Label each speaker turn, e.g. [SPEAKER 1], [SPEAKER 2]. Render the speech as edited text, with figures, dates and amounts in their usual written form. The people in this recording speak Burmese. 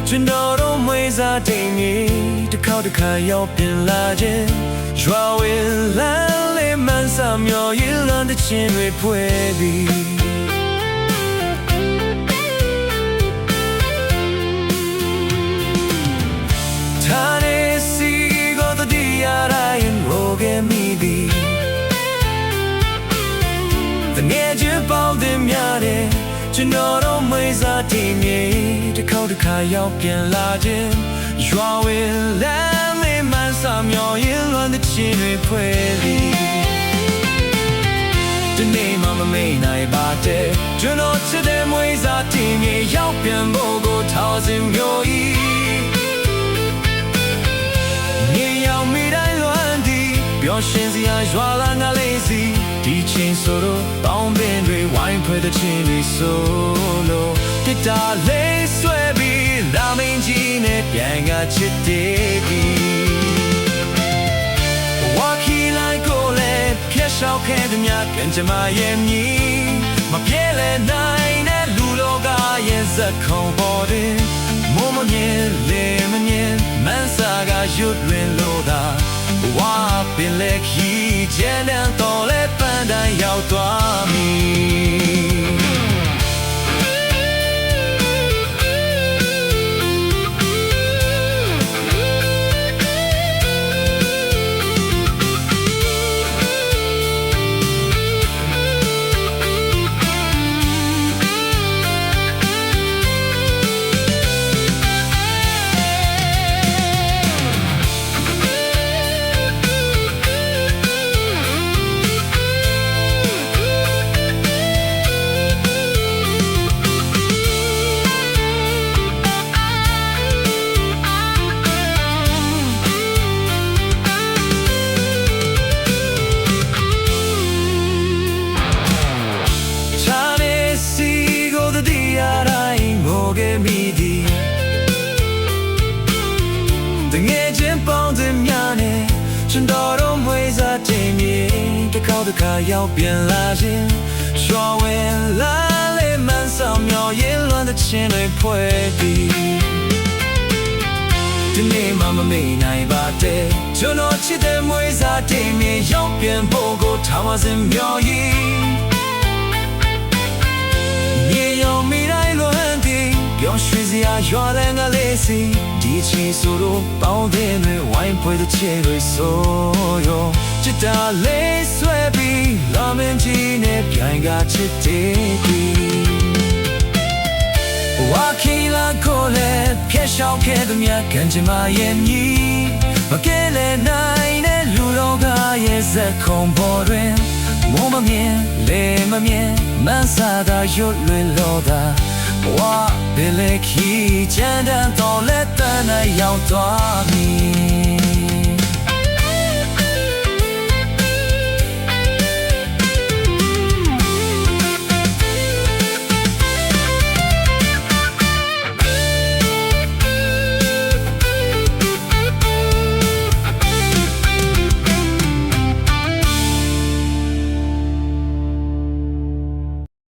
[SPEAKER 1] ကျွန်တော်တို့မွေးစားတိမ်မြေတစ်ခေါက်တစ်ခါရောက်ပြန်လာခြင်းရွာဝင်လမ်းလေးမှန်းစာမျောရင်လွန်တဲ့ချင်းတွေဖွဲ့ပြီးငယ်ချင်းပေါင်းတင်များတယ်ကျွန်တော်တို့မွေးစားတိမ်မြေတစ်ခေါက်တစ်ခါရောက်ပြန်လာခြင်းရွာဝင်လမ်းလေးမှန်းစာမျောရင်လွန်တဲ့ချင်းတွေဖွဲ့ပြီးဒီနေ့မှမမေ့နိုင်ပါတဲ့ကျွန်တော်ချစ်တဲ့မွေးစားတိမ်မြေရောက်ပြန်ဖို့ကိုထောက်စင်မျိုးဤမြေရောက်မိတိုင်းလွမ်းဒီပျော်ရွှင်စရာရွာလာငါလေးစီဒီချင်းဆိုတော့တောင်းပင်တွေဝိုင်းဖွဲ့တဲ့ချင်းတွေဆိုလို့တစ်တာလေးဆွဲပြီးလာမင်းကြီးနဲ့ပြန်ကချစ်တဲ့ပြီးဝါခီလိုက်ကိုလည်းဖျက်ရှောက်ခဲ့တဲ့မြတ်ကံကြမရဲ့မြည်မပြေလဲနိုင်တဲ့လူလောကရဲ့ဇက်ခုံပေါ်တဲ့မိုးမမြင်လေမမြင်မန်းစာကရွတ်လွင်လို့သာဝါပင်လက်ခီကျန်တဲ့တော်လဲပန်းတိုင်းရောက်သွားမည်ငယ်ချင်းပေါင်းတင်များနဲ့ကျွန်တော်တို့မွေးစားတိမ်မြေတစ်ခေါက်တစ်ခါရောက်ပြန်လာခြင်းရွှာဝင်လာလေမှန်းဆောင်မျောရင်လွန်တဲ့ချင်းတွေဖွဲ့ပြီးဒီနေ့မှမမေ့နိုင်ပါတဲ့ကျွန်တော်ချစ်တဲ့မွေးစားတိမ်မြေရောက်ပြန်ဖို့ကိုထားမစင်မျောရည်မြေရောမိတိုင်းလွန်သည်ပျော်ရွှင်စရာရွာတဲ့ငါလေးစီဒီချင်းဆိုတော့ပေါင်းတဲ့တွေဝိုင်းဖွဲ့တဲ့ချေတွေဆိုရောချစ်တာလေးဆွဲပြီးလာမင်းကြီးနဲ့ပြန်ကချစ်တဲ့ပြီးဝါခီလာကိုလည်းဖျက်ရှောက်ခဲ့တဲ့မြတ်ကံကြမရဲ့မြည်မကဲလဲနိုင်တဲ့လူလောကရဲ့ဇက်ခုံပေါ်တွင်မိုးမမြင်လေမမြင်မန်းစာသာရွတ်လွင်လို့သာဝါဘယ်လေခီချမ်းတန်တော်လက်တန်းနဲ့ရောက်သွားမည်